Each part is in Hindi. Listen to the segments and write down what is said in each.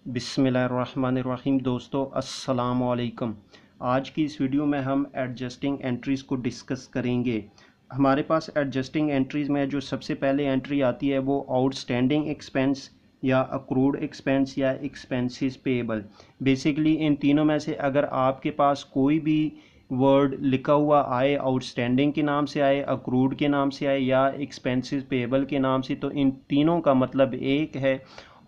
बिस्मिल्लाहिर्रहमानिर्रहीम। दोस्तों अस्सलाम वालेकुम। आज की इस वीडियो में हम एडजस्टिंग एंट्रीज़ को डिस्कस करेंगे। हमारे पास एडजस्टिंग एंट्रीज़ में जो सबसे पहले एंट्री आती है वो आउटस्टैंडिंग एक्सपेंस या अक्रूड एक्सपेंस या एक्सपेंसेस पेएबल। बेसिकली इन तीनों में से अगर आपके पास कोई भी वर्ड लिखा हुआ आए, आउटस्टैंडिंग के नाम से आए, अक्रूड के नाम से आए या एक्सपेंसेस पेएबल के नाम से, तो इन तीनों का मतलब एक है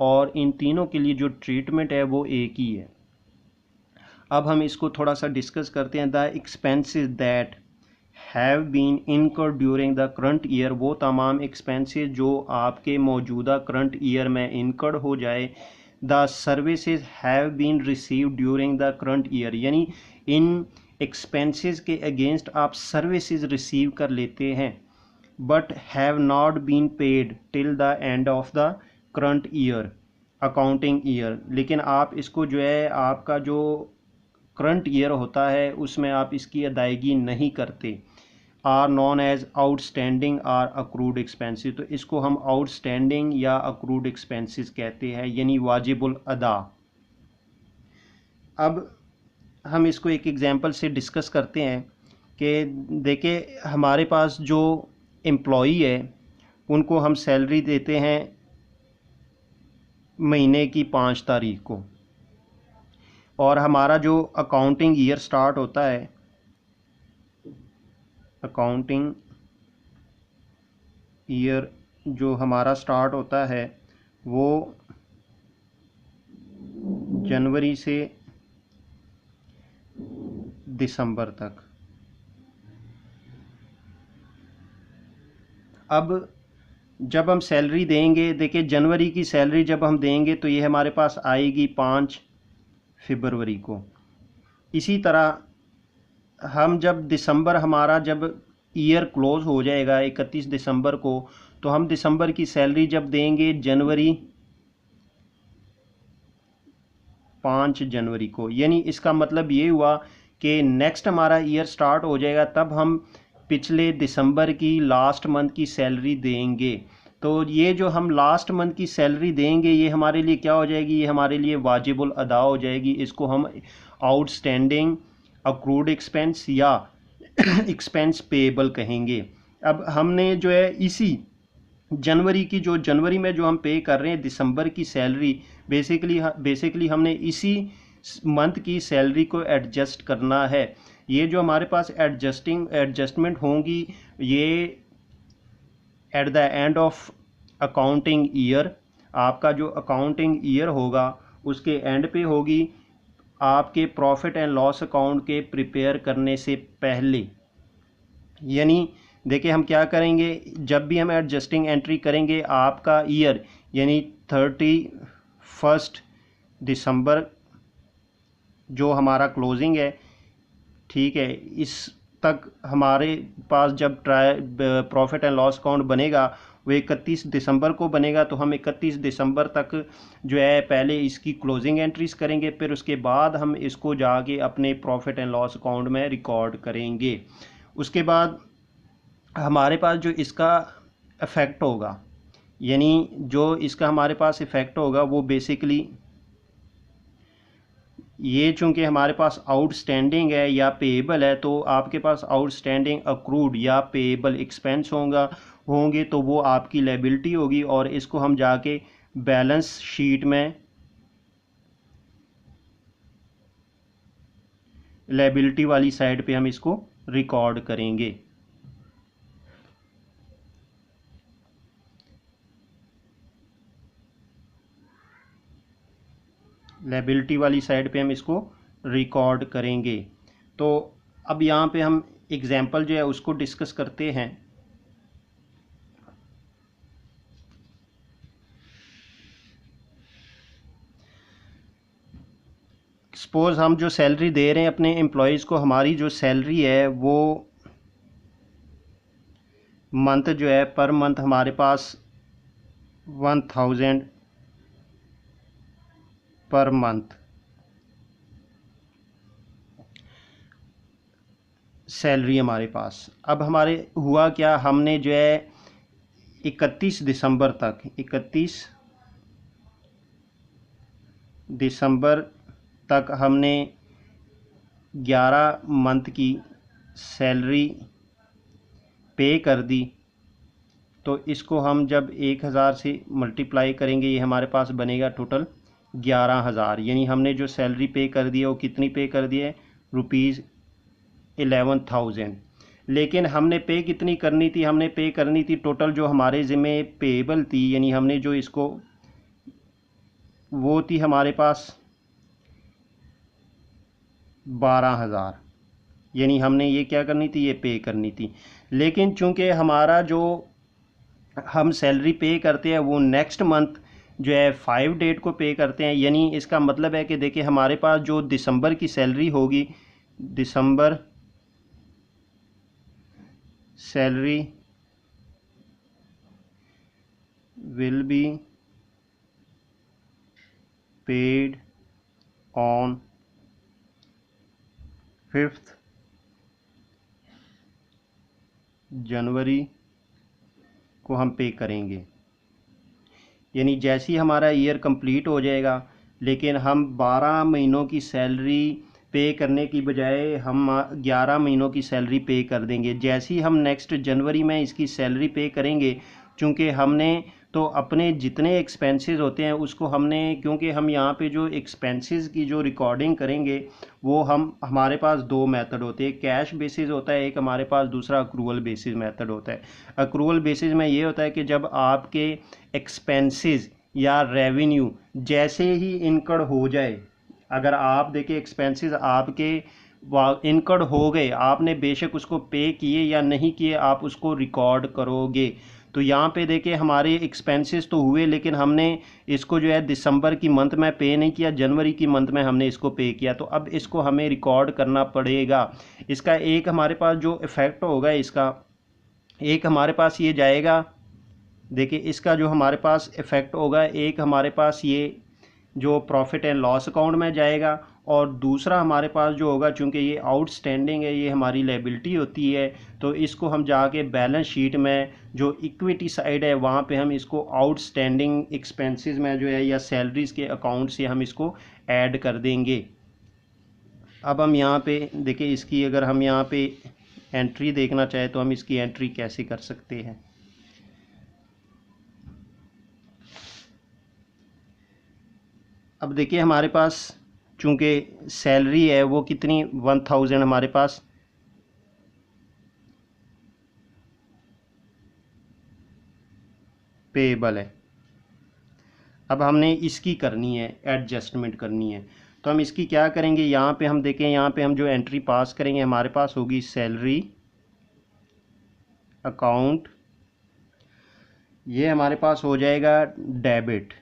और इन तीनों के लिए जो ट्रीटमेंट है वो एक ही है। अब हम इसको थोड़ा सा डिस्कस करते हैं। The expenses that have been incurred during the current year, वो तमाम एक्सपेंसेस जो आपके मौजूदा करंट ईयर में इनकर्ड हो जाए। The services have been receive during the current year, यानी इन एक्सपेंसेस के अगेंस्ट आप सर्विसेज रिसीव कर लेते हैं, but have not been paid till the end of the current year accounting year. लेकिन आप इसको जो है आपका जो करंट ईयर होता है उसमें आप इसकी अदायगी नहीं करते। Are known as outstanding or accrued expenses, तो इसको हम आउटस्टैंडिंग या अक्रूड एक्सपेंसेस कहते हैं, यानी वाजिबुल अदा। अब हम इसको एक एग्जांपल से डिस्कस करते हैं कि देखिए हमारे पास जो एम्प्लॉई है उनको हम सैलरी देते हैं महीने की 5 तारीख को, और हमारा जो अकाउंटिंग ईयर स्टार्ट होता है, अकाउंटिंग ईयर जो हमारा स्टार्ट होता है वो जनवरी से दिसंबर तक। अब जब हम सैलरी देंगे, देखिए जनवरी की सैलरी जब हम देंगे तो ये हमारे पास आएगी 5 फरवरी को। इसी तरह हम जब दिसंबर, हमारा जब ईयर क्लोज हो जाएगा 31 दिसंबर को, तो हम दिसंबर की सैलरी जब देंगे जनवरी 5 जनवरी को। यानी इसका मतलब ये हुआ कि नेक्स्ट हमारा ईयर स्टार्ट हो जाएगा तब हम पिछले दिसंबर की लास्ट मंथ की सैलरी देंगे। तो ये जो हम लास्ट मंथ की सैलरी देंगे ये हमारे लिए क्या हो जाएगी, ये हमारे लिए वाजिबुल अदा हो जाएगी। इसको हम आउटस्टैंडिंग अक्रूड एक्सपेंस या एक्सपेंस पेएबल कहेंगे। अब हमने जो है इसी जनवरी की, जो जनवरी में जो हम पे कर रहे हैं दिसंबर की सैलरी, बेसिकली हमने इसी मंथ की सैलरी को एडजस्ट करना है। ये जो हमारे पास एडजस्टमेंट होंगी ये at the end of accounting year, आपका जो अकाउंटिंग ईयर होगा उसके एंड पे होगी, आपके प्रॉफिट एंड लॉस अकाउंट के प्रिपेयर करने से पहले। यानी देखिए हम क्या करेंगे, जब भी हम एडजस्टिंग एंट्री करेंगे आपका ईयर यानी 31 दिसंबर जो हमारा क्लोजिंग है, ठीक है, इस तक हमारे पास जब प्रॉफिट एंड लॉस अकाउंट बनेगा वो 31 दिसंबर को बनेगा। तो हम 31 दिसंबर तक जो है पहले इसकी क्लोजिंग एंट्रीज करेंगे, फिर उसके बाद हम इसको जाके अपने प्रॉफिट एंड लॉस अकाउंट में रिकॉर्ड करेंगे। उसके बाद हमारे पास जो इसका इफ़ेक्ट होगा, यानी जो इसका हमारे पास इफ़ेक्ट होगा वो बेसिकली ये, चूँकि हमारे पास आउटस्टैंडिंग है या पेएबल है, तो आपके पास आउटस्टैंडिंग अक्रूड या पेएबल एक्सपेंस होंगे तो वो आपकी लायबिलिटी होगी, और इसको हम जाके बैलेंस शीट में लायबिलिटी वाली साइड पे हम इसको रिकॉर्ड करेंगे। लायबिलिटी वाली साइड पे हम इसको रिकॉर्ड करेंगे। तो अब यहाँ पे हम एग्जाम्पल जो है उसको डिस्कस करते हैं। सपोज़ हम जो सैलरी दे रहे हैं अपने एम्प्लॉयज़ को, हमारी जो सैलरी है वो मंथ जो है पर मंथ हमारे पास 1000 पर मंथ सैलरी हमारे पास। अब हमारे हुआ क्या, हमने जो है 31 दिसंबर तक 31 दिसंबर तक हमने 11 मंथ की सैलरी पे कर दी, तो इसको हम जब 1000 से मल्टीप्लाई करेंगे, ये हमारे पास बनेगा टोटल 11,000। यानी हमने जो सैलरी पे कर दी है वो कितनी पे कर दी है, ₹11,000। लेकिन हमने पे कितनी करनी थी, हमने पे करनी थी टोटल जो हमारे ज़िम्मे पेएबल थी, यानी हमने जो इसको, वो थी हमारे पास 12,000। यानी हमने ये क्या करनी थी, ये पे करनी थी। लेकिन चूंकि हमारा जो हम सैलरी पे करते हैं वो नेक्स्ट मंथ जो है 5 डेट को पे करते हैं, यानी इसका मतलब है कि देखिए हमारे पास जो दिसंबर की सैलरी होगी, December salary will be paid on 5th January को हम पे करेंगे। यानी जैसे ही हमारा ईयर कंप्लीट हो जाएगा, लेकिन हम 12 महीनों की सैलरी पे करने की बजाय हम 11 महीनों की सैलरी पे कर देंगे। जैसे ही हम नेक्स्ट जनवरी में इसकी सैलरी पे करेंगे, चूँकि हमने तो अपने जितने एक्सपेंसेस होते हैं उसको हमने, क्योंकि हम यहाँ पे जो एक्सपेंसेस की जो रिकॉर्डिंग करेंगे वो हमारे पास दो मेथड होते हैं, कैश बेसिस होता है एक हमारे पास, दूसरा अक्रूवल बेसिस मेथड होता है। अक्रूवल बेसिस में ये होता है कि जब आपके एक्सपेंसेस या रेवेन्यू जैसे ही इनकड़ हो जाए, अगर आप देखिए एक्सपेंसेस आपके इनकड़ हो गए, आपने बेशक उसको पे किए या नहीं किए, आप उसको रिकॉर्ड करोगे। तो यहाँ पे देखिए हमारे एक्सपेंसेस तो हुए, लेकिन हमने इसको जो है दिसंबर की मंथ में पे नहीं किया, जनवरी की मंथ में हमने इसको पे किया, तो अब इसको हमें रिकॉर्ड करना पड़ेगा। इसका एक हमारे पास जो इफ़ेक्ट होगा, इसका एक हमारे पास ये जाएगा, देखिए इसका जो हमारे पास इफ़ेक्ट होगा, एक हमारे पास ये जो प्रॉफिट एंड लॉस अकाउंट में जाएगा, और दूसरा हमारे पास जो होगा, चूंकि ये आउटस्टैंडिंग है, ये हमारी लायबिलिटी होती है, तो इसको हम जाके बैलेंस शीट में जो इक्विटी साइड है वहाँ पे हम इसको आउटस्टैंडिंग एक्सपेंसेस में जो है या सैलरीज के अकाउंट से हम इसको ऐड कर देंगे। अब हम यहाँ पे देखिए इसकी, अगर हम यहाँ पे एंट्री देखना चाहें तो हम इसकी एंट्री कैसे कर सकते हैं। अब देखिए हमारे पास चूंकि सैलरी है वो कितनी 1000 हमारे पास पेएबल है। अब हमने इसकी करनी है, एडजस्टमेंट करनी है, तो हम इसकी क्या करेंगे, यहाँ पे हम देखें, यहाँ पे हम जो एंट्री पास करेंगे हमारे पास होगी सैलरी अकाउंट, ये हमारे पास हो जाएगा डेबिट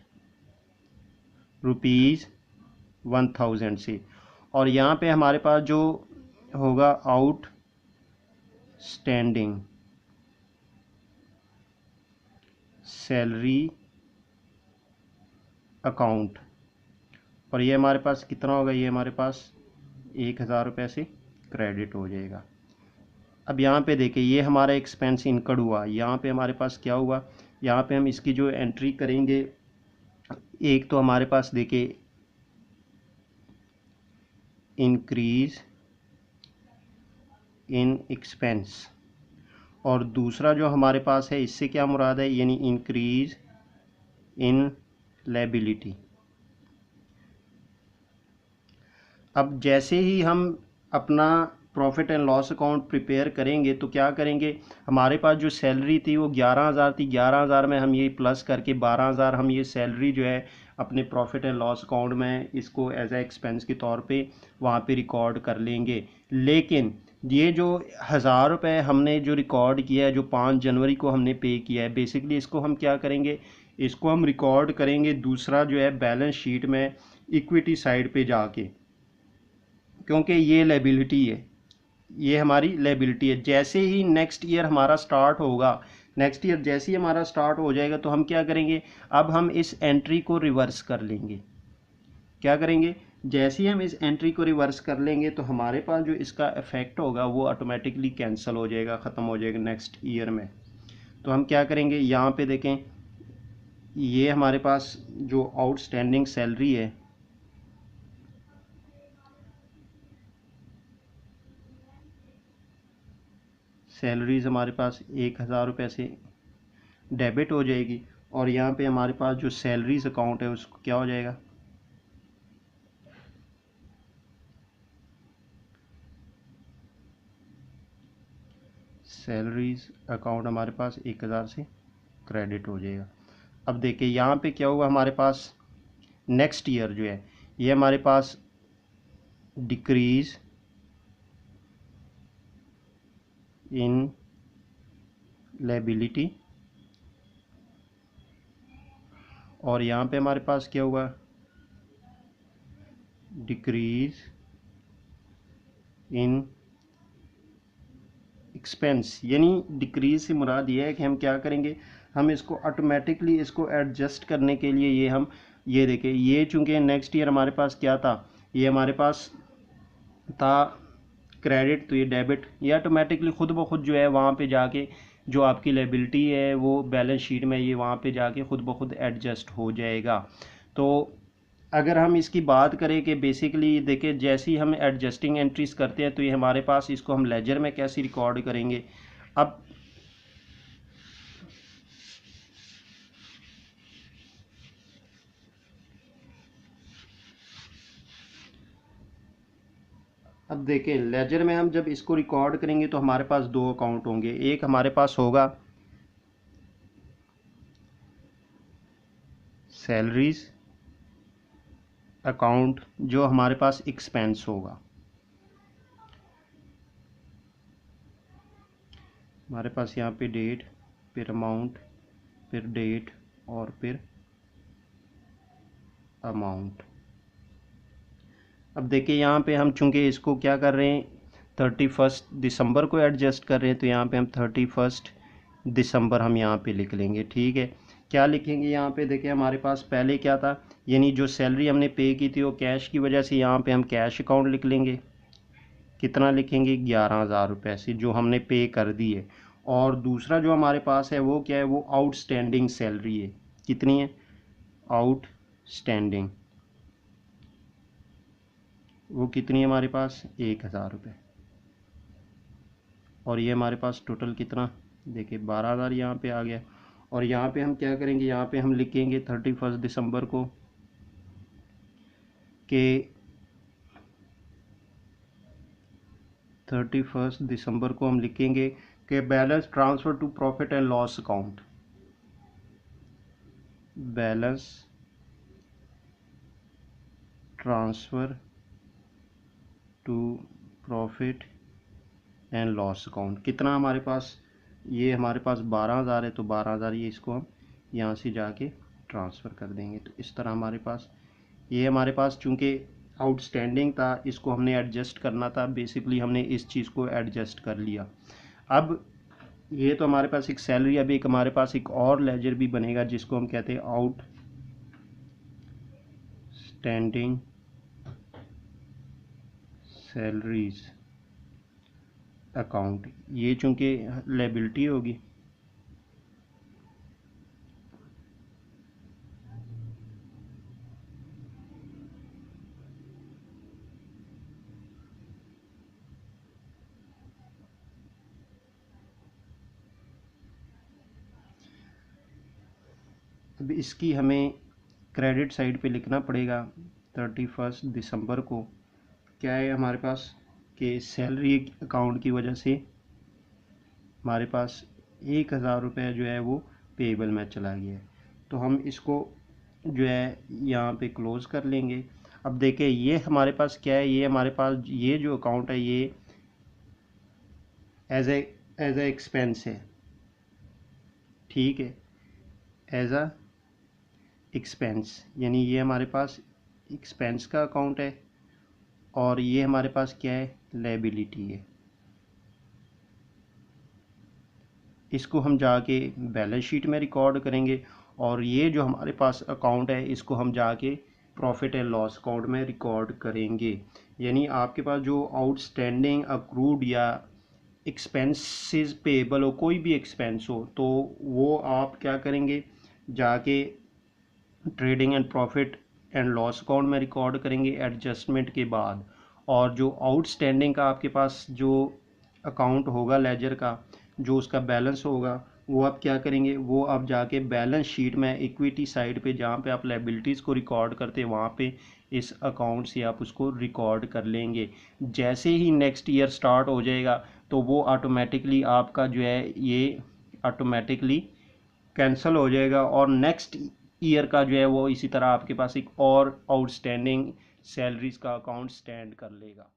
₹1000 से, और यहाँ पे हमारे पास जो होगा आउट स्टैंडिंग सैलरी अकाउंट, और ये हमारे पास कितना होगा, ये हमारे पास 1000 रुपये से क्रेडिट हो जाएगा। अब यहाँ पे देखिए ये हमारा एक्सपेंस इनकर्ड हुआ, यहाँ पे हमारे पास क्या हुआ, यहाँ पे हम इसकी जो एंट्री करेंगे, एक तो हमारे पास देखिए इंक्रीज इन एक्सपेंस, और दूसरा जो हमारे पास है इससे क्या मुराद है, यानी इंक्रीज इन लायबिलिटी। अब जैसे ही हम अपना profit and loss account prepare करेंगे तो क्या करेंगे, हमारे पास जो सैलरी थी वो 11,000 थी, 11,000 में हम ये प्लस करके 12,000 हम ये सैलरी जो है अपने प्रॉफिट एंड लॉस अकाउंट में इसको एज ए एक्सपेंस के तौर पे वहाँ पे रिकॉर्ड कर लेंगे। लेकिन ये जो 1000 रुपये हमने जो रिकॉर्ड किया है, जो 5 जनवरी को हमने पे किया है, बेसिकली इसको हम क्या करेंगे, इसको हम रिकॉर्ड करेंगे दूसरा जो है बैलेंस शीट में इक्विटी साइड पे जाके, क्योंकि ये लायबिलिटी है, ये हमारी लायबिलिटी है। जैसे ही नेक्स्ट ईयर हमारा स्टार्ट होगा, नेक्स्ट ईयर जैसे ही हमारा स्टार्ट हो जाएगा तो हम क्या करेंगे, अब हम इस एंट्री को रिवर्स कर लेंगे। क्या करेंगे, जैसे ही हम इस एंट्री को रिवर्स कर लेंगे तो हमारे पास जो इसका इफेक्ट होगा वो ऑटोमेटिकली कैंसिल हो जाएगा, ख़त्म हो जाएगा नेक्स्ट ईयर में। तो हम क्या करेंगे, यहाँ पे देखें, ये हमारे पास जो आउटस्टैंडिंग सैलरी है सैलरीज हमारे पास 1000 रुपये से डेबिट हो जाएगी, और यहाँ पे हमारे पास जो सैलरीज अकाउंट है उसको क्या हो जाएगा, सैलरीज अकाउंट हमारे पास 1000 से क्रेडिट हो जाएगा। अब देखिए यहाँ पे क्या हुआ, हमारे पास नेक्स्ट ईयर जो है ये हमारे पास डिक्रीज इन लायबिलिटी, और यहाँ पे हमारे पास क्या हुआ, डिक्रीज इन एक्सपेंस। यानी डिक्रीज से मुराद ये है कि हम क्या करेंगे, हम इसको ऑटोमेटिकली इसको एडजस्ट करने के लिए ये देखें, ये चूँकि नेक्स्ट ईयर हमारे पास क्या था, ये हमारे पास था क्रेडिट, तो ये डेबिट, ये ऑटोमेटिकली खुद ब खुद जो है वहाँ पे जाके जो आपकी लायबिलिटी है वो बैलेंस शीट में ये वहाँ पे जाके खुद ब खुद एडजस्ट हो जाएगा। तो अगर हम इसकी बात करें कि बेसिकली देखिए जैसे ही हम एडजस्टिंग एंट्रीज करते हैं तो ये हमारे पास, इसको हम लेजर में कैसे रिकॉर्ड करेंगे। अब देखिए लेजर में हम जब इसको रिकॉर्ड करेंगे तो हमारे पास दो अकाउंट होंगे, एक हमारे पास होगा सैलरीज अकाउंट जो हमारे पास एक्सपेंस होगा, हमारे पास यहाँ पे डेट, फिर अमाउंट, फिर डेट और फिर अमाउंट। अब देखिए यहाँ पे हम चूँकि इसको क्या कर रहे हैं, 31 दिसंबर को एडजस्ट कर रहे हैं, तो यहाँ पे हम 31 दिसंबर हम यहाँ पे लिख लेंगे। ठीक है, क्या लिखेंगे यहाँ पे, देखिए हमारे पास पहले क्या था, यानी जो सैलरी हमने पे की थी वो कैश की वजह से यहाँ पे हम कैश अकाउंट लिख लेंगे। कितना लिखेंगे, 11,000 रुपये से जो हमने पे कर दी है। और दूसरा जो हमारे पास है वो क्या है, वो आउटस्टैंडिंग सैलरी है। कितनी है, आउटस्टैंडिंग, वो कितनी है हमारे पास, 1000 रुपये। और ये हमारे पास टोटल कितना, देखिए 12,000 यहाँ पे आ गया। और यहाँ पे हम क्या करेंगे, यहाँ पे हम लिखेंगे 31 दिसंबर को के 31 दिसंबर को हम लिखेंगे कि balance transfer to profit and loss account, balance transfer to profit and loss account. कितना हमारे पास, ये हमारे पास 12,000 है, तो 12,000 ये इसको हम यहाँ से जाके ट्रांसफ़र कर देंगे। तो इस तरह हमारे पास ये हमारे पास चूँकि आउटस्टैंडिंग था, इसको हमने एडजस्ट करना था, बेसिकली हमने इस चीज़ को एडजस्ट कर लिया। अब ये तो हमारे पास एक सैलरी, अब एक हमारे पास एक और लेजर भी बनेगा जिसको हम कहते हैं आउटस्टैंडिंग सैलरीज अकाउंट। ये चूँकि लायबिलिटी होगी, अब इसकी हमें क्रेडिट साइड पे लिखना पड़ेगा 31 दिसंबर को। क्या है हमारे पास कि सैलरी अकाउंट की वजह से हमारे पास 1000 रुपये जो है वो पेएबल में चला गया है, तो हम इसको जो है यहाँ पे क्लोज़ कर लेंगे। अब देखें ये हमारे पास क्या है, ये हमारे पास ये जो अकाउंट है ये एज ए एक्सपेंस है। ठीक है, एज अ एक्सपेंस, यानी ये हमारे पास एक्सपेंस का अकाउंट है, और ये हमारे पास क्या है, लायबिलिटी है। इसको हम जाके बैलेंस शीट में रिकॉर्ड करेंगे, और ये जो हमारे पास अकाउंट है इसको हम जाके प्रॉफिट एंड लॉस अकाउंट में रिकॉर्ड करेंगे। यानी आपके पास जो आउटस्टैंडिंग अक्रूड या एक्सपेंसेस पेएबल हो, कोई भी एक्सपेंस हो, तो वो आप क्या करेंगे, जाके trading and profit and loss account में रिकॉर्ड करेंगे एडजस्टमेंट के बाद। और जो आउटस्टैंडिंग का आपके पास जो अकाउंट होगा लेजर का, जो उसका बैलेंस होगा, वो आप क्या करेंगे, वो आप जाके बैलेंस शीट में इक्विटी साइड पे जहाँ पे आप लायबिलिटीज़ को रिकॉर्ड करते हैं वहाँ पे इस अकाउंट से आप उसको रिकॉर्ड कर लेंगे। जैसे ही नेक्स्ट ईयर स्टार्ट हो जाएगा तो वो ऑटोमेटिकली आपका जो है ये ऑटोमेटिकली कैंसिल हो जाएगा और नेक्स्ट ईयर का जो है वो इसी तरह आपके पास एक और आउटस्टैंडिंग सैलरीज का अकाउंट स्टैंड कर लेगा।